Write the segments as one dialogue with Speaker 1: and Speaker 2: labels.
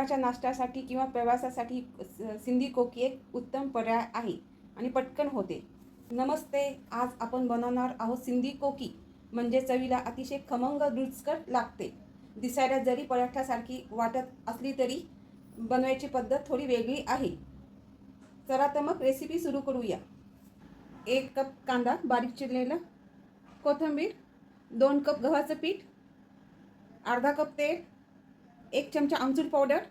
Speaker 1: सकाळच्या नाश्त्यासाठी किंवा प्रवासासाठी सिंधी कोकी एक उत्तम पर्याय आहे आणि पटकन होते. नमस्ते, आज आपण बनवणार आहोत सिंधी कोकी. म्हणजे चवीला अतिशय खमंग रुचकर लागते. दिसायला जरी पराठ्यासारखी वाटत असली तरी बनवायची पद्धत थोडी वेगळी आहे. चला तर मग रेसिपी सुरू करूया. 1 कप कांदा बारीक चिरलेला, कोथिंबीर, 2 कप गव्हाचं पीठ, अर्धा कप तेल, 1 चमचा आमचूर पावडर,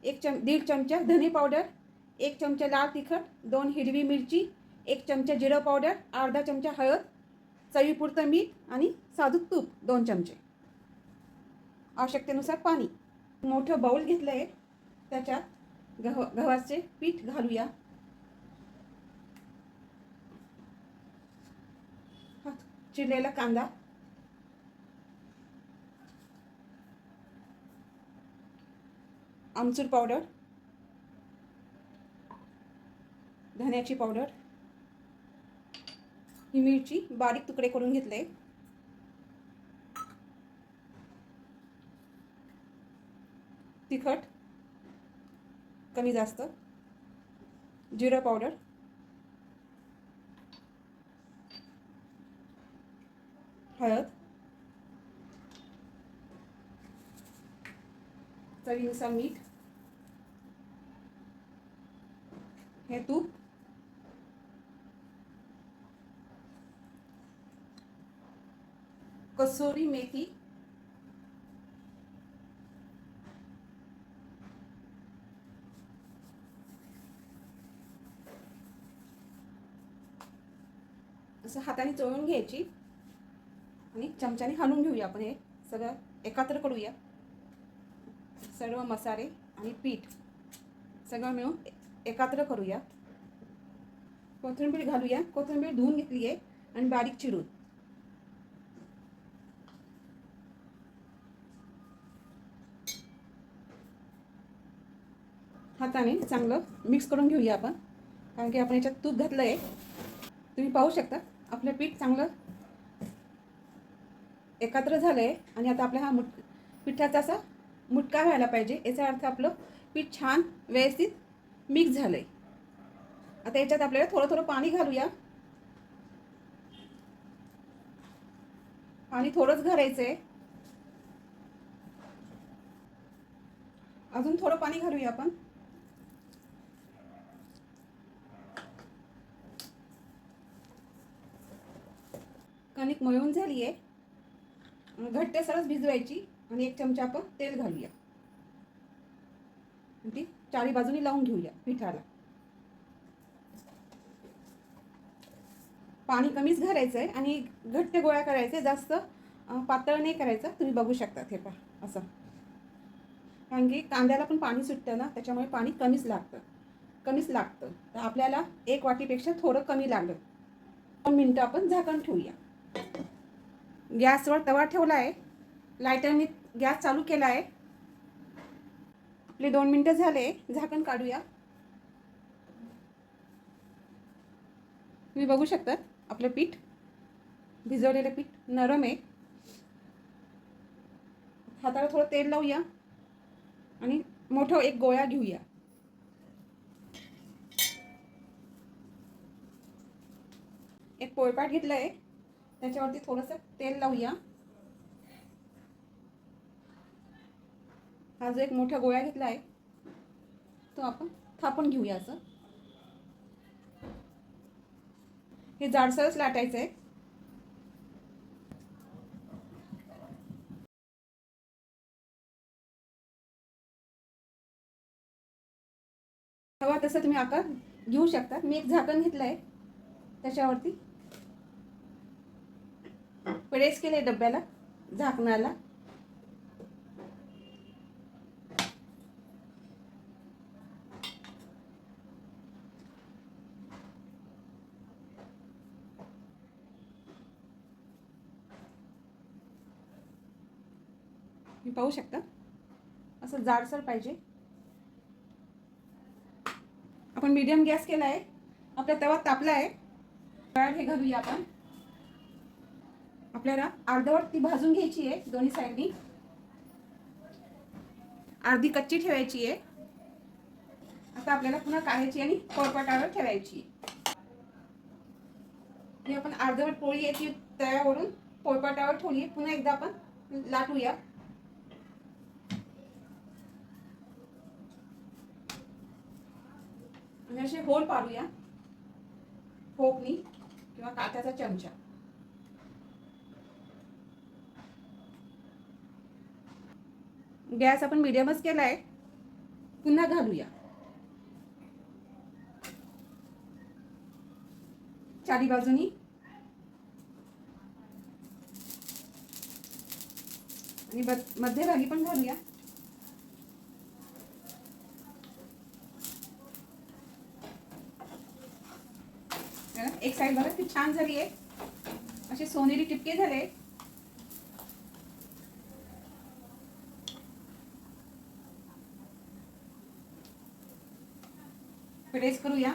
Speaker 1: 1.5 चमचा धने पावडर, 1 चमचा लाल तिखट, 2 हिरवी मिरची, 1 चमचा जिरं पावडर, अर्धा चमचा हळद, चवीपुरतं मीठ आणि साजूक तूप 2 चमचे. आवश्यकतेनुसार पाणी. मोठं बाउल घेतलं आहे, त्याच्यात गव्हाचे पीठ घालूया. चिरलेला कांदा, आमचूर पावडर, धन्याची पावडर, ही मिरची बारीक तुकडे करून घेतले, तिखट कमी जास्त, जिरं पावडर, हळद, चवीनुसार मीठ, हे तूप, कसुरी मेथी, असं हाताने चोळून घ्यायची आणि चमच्याने हलवून घेऊया. आपण हे सगळं एकत्र करूया. सर्व मसाले आणि पीठ सगळं मिळून एकत्र करूया. कोथिंबीर घालूया. कोथिंबीर धुवून घेतली आहे आणि बारीक चिरून. हाताने चांगलं मिक्स करून घेऊया आपण, कारण की आपण याच्यात तूप घातलं आहे. तुम्ही पाहू शकता आपलं पीठ चांगलं एकत्र झालं आहे आणि आता आपल्या हा पिठाचा असा मुटका व्हायला पाहिजे. याचा अर्थ आपलं पीठ छान व्यवस्थित मिक्स झालं आहे. आता याच्यात आपल्याला थोडं थोडं पाणी घालूया. पाणी थोडंच घालायचं आहे. अजून थोडं पाणी घालूया आपण. कणिक मळून झाली आहे. घट्ट सरस भिजवायची आणि 1 चमचा आपण तेल घालूया. ती चारी बाजूनी लावून घेऊया पिठाला. पाणी कमीच घालायचं आहे आणि घट्ट गोळा करायचे, जास्त पातळ नाही करायचं. तुम्ही बघू शकता हे पहा असं, कारण की कांद्याला पण पाणी सुटतं ना, त्याच्यामुळे पाणी कमीच लागतं. तर आपल्याला 1 वाटीपेक्षा थोडं कमी लागलं. 2 मिनटं आपण झाकण ठेवूया. गॅसवर तवा ठेवला आहे. लायटरने गॅस चालू केला आहे. आपले 2 मिनटं झाले. झाकण काढूया. तुम्ही बघू शकता आपलं पीठ, भिजवलेलं पीठ नरम आहे. हाताला थोडं तेल लावूया आणि मोठं एक गोळा घेऊया. एक पोळपाट घेतलं आहे, त्याच्यावरती थोडंसं तेल लावूया. हा जो एक मोठा गोळा घेतला आहे तो आपण थापून घेऊया. असं हे जाडसरच लाटायचं आहे. हवा तसं तुम्ही आकार घेऊ शकता. मी एक झाकण घेतलं आहे, त्याच्यावरती प्रेस केले डब्याला, झाकणाला. तुम्ही पाहू शकता असं जाडसर पाहिजे. आपण मीडियम गॅस केला आहे. आपला तवा तापला आहे. हे घालूया आपण. आपल्याला अर्धवट ती भाजून घ्यायची आहे दोन्ही साईडनी. अर्धी कच्ची ठेवायची आहे. आता आपल्याला पुन्हा काढायची आणि पोळपाटावर ठेवायची. ही आपण अर्धवट पोळी आहे ती तव्यावरून पोळपाटावर ठेवली. पुन्हा एकदा आपण लाटूया. आणि असे होल पाडूया फोकनी किंवा काट्याचा चमचा. गॅस आपण मीडियमच केलाय. पुन्हा घालूया. चारी बाजूनी आणि मध्यभागी पण घालूया. एक साइड बघा किती छान झाली आहे. असे सोनेरी टिपके झाले. प्रेस करूया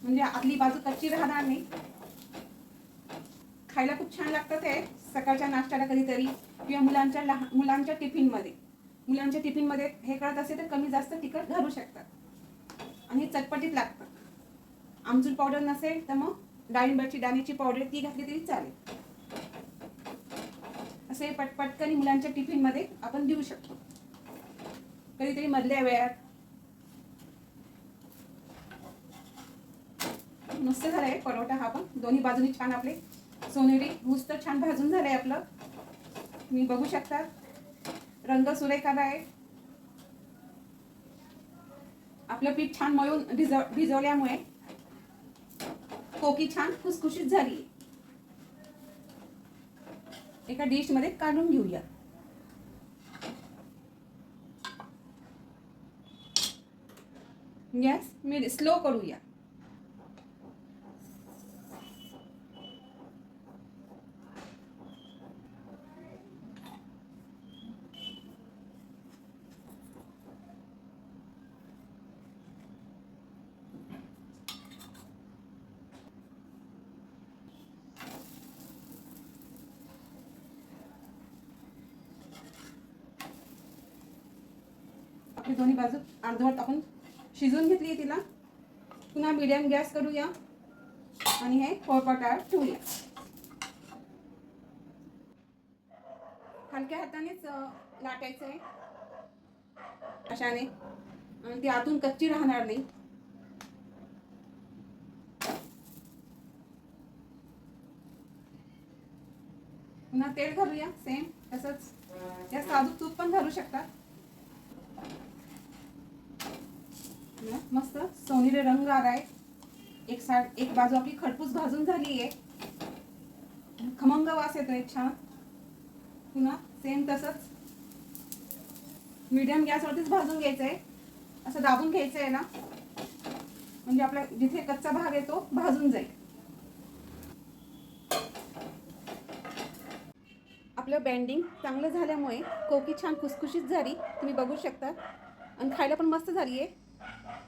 Speaker 1: म्हणजे आतली बाजू कच्ची राहणार नाही. खायला खूप छान लागतं ते सकाळच्या नाश्त्याला कधीतरी किंवा मुलांच्या टिफिनमध्ये हे करत असेल तर कमी जास्त तिखट घालू शकतात आणि चटपटीत लागतं. आमचूर पावडर नसेल तर मग डाळिंबाची दाण्याची पावडर ती घातली तरी चालेल. असे पटकन मुलांच्या टिफिनमध्ये आपण देऊ शकतो. कधीतरी मधल्या वेळात. मस्त झालाय परोठा हा पण. दोन्ही बाजूनी छान आपले सोनेरी मस्त छान भाजून झालंय आपलं. तुम्ही बघू शकता रंग सुरेख आला आहे. आपलं पीठ छान मळून भिजवल्यामुळे कोकी छान खुसखुशीत झाली. एका डिश मध्ये काढून घेऊया. गॅस मी स्लो करूया. आपली दोन्ही बाजू अर्धवट आपण शिजवून घेतली तिला. पुन्हा मीडियम गॅस करूया आणि हे पोळपाटावर ठेवूया. हलक्या हातानेच लाटायचं आहे अशाने आणि ती आतून कच्ची राहणार नाही. पुन्हा तेल घालूया सेम तसंच. या साजूक तूप पण घालू शकता. मस्त सोनेरी रंग आलाय. एक बाजू आपली खरपूस भाजून झाली आहे. खमंग वास येतोय छान. पुन्हा सेम तसंच मीडियम गॅसवरतीच भाजून घ्यायचंय. असं दाबून घ्यायचंय ना म्हणजे आपला जिथे कच्चा भाग आहे तो भाजून जाईल. आपलं बेंडिंग चांगलं झाल्यामुळे कोकी छान खुसखुशीत झाली. तुम्ही बघू शकता आणि खायला पण मस्त झाली आहे.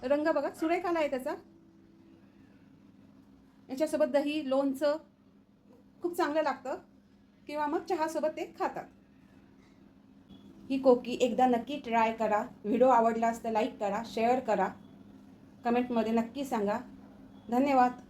Speaker 1: रंग बघा सुरेख आला आहे त्याचा. याच्यासोबत दही लोणचं खूप चांगलं लागतं किंवा मग चहासोबत ते खातात. ही कोकी एकदा नक्की ट्राय करा. व्हिडिओ आवडला तर लाईक करा, शेअर करा, कमेंटमध्ये नक्की सांगा. धन्यवाद.